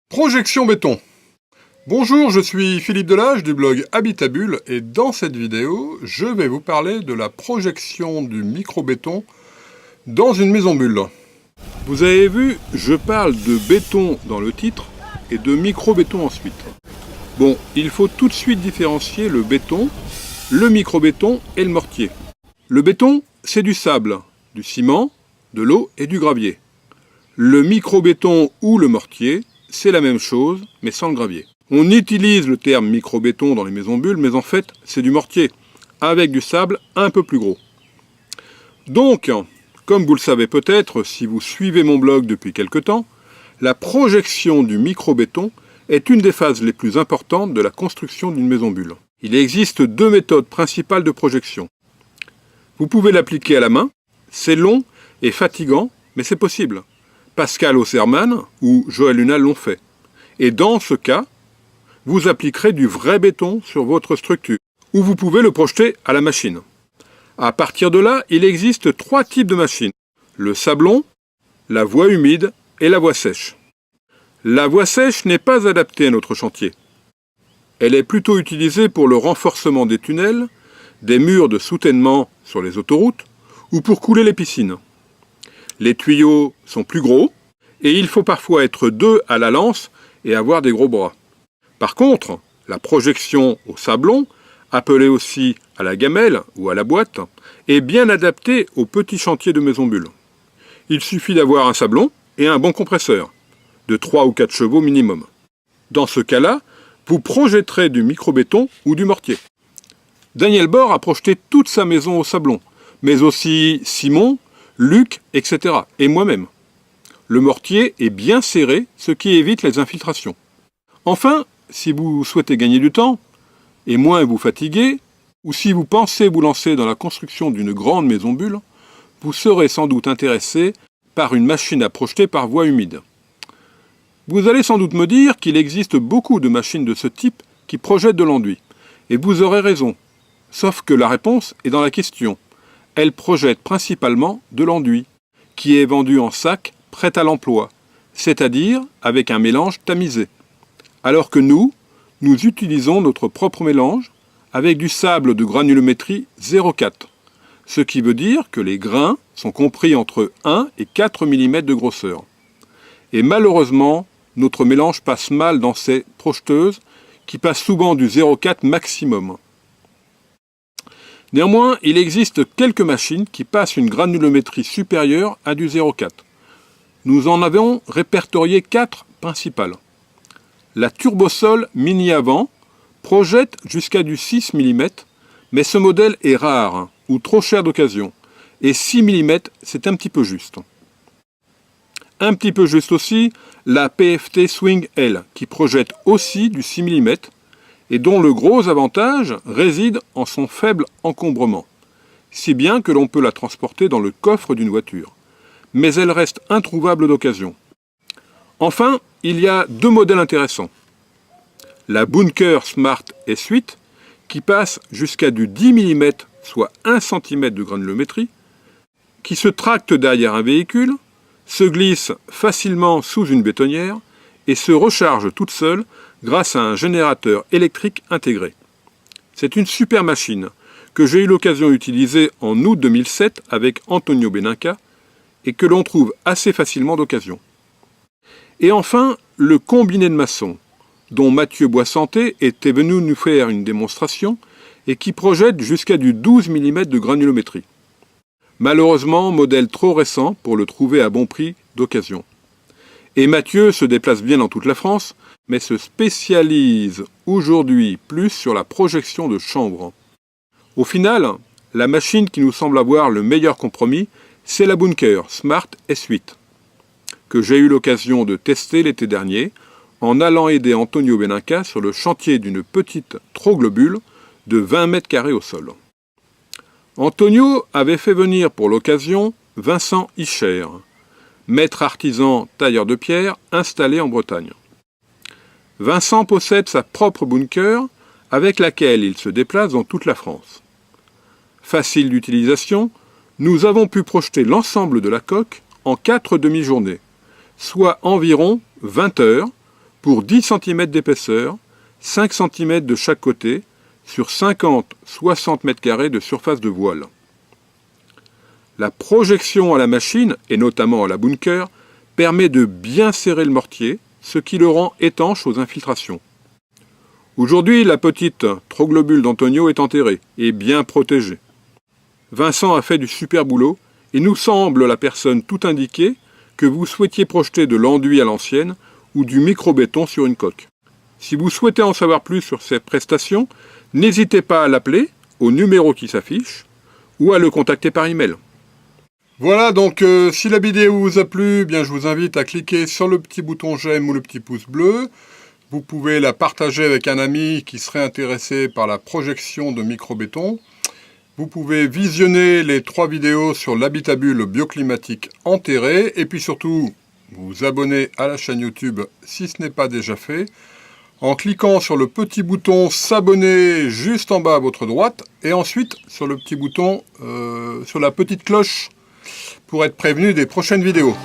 Projection béton. Bonjour, je suis Philippe Delage du blog Habitabule et dans cette vidéo, je vais vous parler de la projection du micro-béton dans une maison bulle. Vous avez vu, je parle de béton dans le titre et de micro-béton ensuite. Bon, il faut tout de suite différencier le béton, le micro-béton et le mortier. Le béton, c'est du sable, du ciment, de l'eau et du gravier. Le micro-béton ou le mortier, c'est la même chose, mais sans le gravier. On utilise le terme micro-béton dans les maisons bulles, mais en fait, c'est du mortier, avec du sable un peu plus gros. Donc, comme vous le savez peut-être, si vous suivez mon blog depuis quelque temps, la projection du micro-béton est une des phases les plus importantes de la construction d'une maison bulle. Il existe deux méthodes principales de projection. Vous pouvez l'appliquer à la main, c'est long et fatigant, mais c'est possible. Pascal Osserman ou Joël Hunal l'ont fait. Et dans ce cas, vous appliquerez du vrai béton sur votre structure, ou vous pouvez le projeter à la machine. À partir de là, il existe trois types de machines. Le sablon, la voie humide et la voie sèche. La voie sèche n'est pas adaptée à notre chantier. Elle est plutôt utilisée pour le renforcement des tunnels, des murs de soutènement sur les autoroutes, ou pour couler les piscines. Les tuyaux sont plus gros et il faut parfois être deux à la lance et avoir des gros bras. Par contre, la projection au sablon, appelée aussi à la gamelle ou à la boîte, est bien adaptée aux petits chantiers de maison bulle. Il suffit d'avoir un sablon et un bon compresseur, de 3 ou 4 chevaux minimum. Dans ce cas-là, vous projetterez du micro-béton ou du mortier. Daniel Bord a projeté toute sa maison au sablon, mais aussi Simon, Luc, etc. et moi-même. Le mortier est bien serré, ce qui évite les infiltrations. Enfin, si vous souhaitez gagner du temps, et moins vous fatiguer, ou si vous pensez vous lancer dans la construction d'une grande maison bulle, vous serez sans doute intéressé par une machine à projeter par voie humide. Vous allez sans doute me dire qu'il existe beaucoup de machines de ce type qui projettent de l'enduit. Et vous aurez raison. Sauf que la réponse est dans la question. Elle projette principalement de l'enduit, qui est vendu en sac prêt à l'emploi, c'est-à-dire avec un mélange tamisé. Alors que nous utilisons notre propre mélange avec du sable de granulométrie 0,4, ce qui veut dire que les grains sont compris entre 1 et 4 mm de grosseur. Et malheureusement, notre mélange passe mal dans ces projeteuses qui passent souvent du 0,4 maximum. Néanmoins, il existe quelques machines qui passent une granulométrie supérieure à du 0,4. Nous en avons répertorié 4 principales. La Turbosol Mini Avant projette jusqu'à du 6 mm, mais ce modèle est rare ou trop cher d'occasion, et 6 mm c'est un petit peu juste. Un petit peu juste aussi, la PFT Swing L, qui projette aussi du 6 mm, et dont le gros avantage réside en son faible encombrement, si bien que l'on peut la transporter dans le coffre d'une voiture. Mais elle reste introuvable d'occasion. Enfin, il y a deux modèles intéressants. La Bunker Smart S8, qui passe jusqu'à du 10 mm, soit 1 cm de granulométrie, qui se tracte derrière un véhicule, se glisse facilement sous une bétonnière et se recharge toute seule grâce à un générateur électrique intégré. C'est une super machine que j'ai eu l'occasion d'utiliser en août 2007 avec Antonio Benanca et que l'on trouve assez facilement d'occasion. Et enfin, le combiné de maçon, dont Mathieu Boissanté était venu nous faire une démonstration et qui projette jusqu'à du 12 mm de granulométrie. Malheureusement, modèle trop récent pour le trouver à bon prix d'occasion. Et Mathieu se déplace bien dans toute la France, mais se spécialise aujourd'hui plus sur la projection de chambre. Au final, la machine qui nous semble avoir le meilleur compromis, c'est la Bunker Smart S8, que j'ai eu l'occasion de tester l'été dernier en allant aider Antonio Benanca sur le chantier d'une petite troglobule de 20 mètres carrés au sol. Antonio avait fait venir pour l'occasion Vincent Hicher, maître artisan tailleur de pierre installé en Bretagne. Vincent possède sa propre bunker avec laquelle il se déplace dans toute la France. Facile d'utilisation, nous avons pu projeter l'ensemble de la coque en 4 demi-journées, soit environ 20 heures, pour 10 cm d'épaisseur, 5 cm de chaque côté, sur 50-60 m² de surface de voile. La projection à la machine, et notamment à la bunker, permet de bien serrer le mortier, ce qui le rend étanche aux infiltrations. Aujourd'hui, la petite troglobule d'Antonio est enterrée et bien protégée. Vincent a fait du super boulot et nous semble la personne tout indiquée que vous souhaitiez projeter de l'enduit à l'ancienne ou du micro-béton sur une coque. Si vous souhaitez en savoir plus sur ces prestations, n'hésitez pas à l'appeler au numéro qui s'affiche ou à le contacter par email. Voilà, donc si la vidéo vous a plu, bien je vous invite à cliquer sur le petit bouton j'aime ou le petit pouce bleu. Vous pouvez la partager avec un ami qui serait intéressé par la projection de micro-béton. Vous pouvez visionner les 3 vidéos sur l'habitabule bioclimatique enterré. Et puis surtout, vous abonner à la chaîne YouTube si ce n'est pas déjà fait, en cliquant sur le petit bouton s'abonner juste en bas à votre droite. Et ensuite sur le petit bouton, sur la petite cloche, pour être prévenu des prochaines vidéos.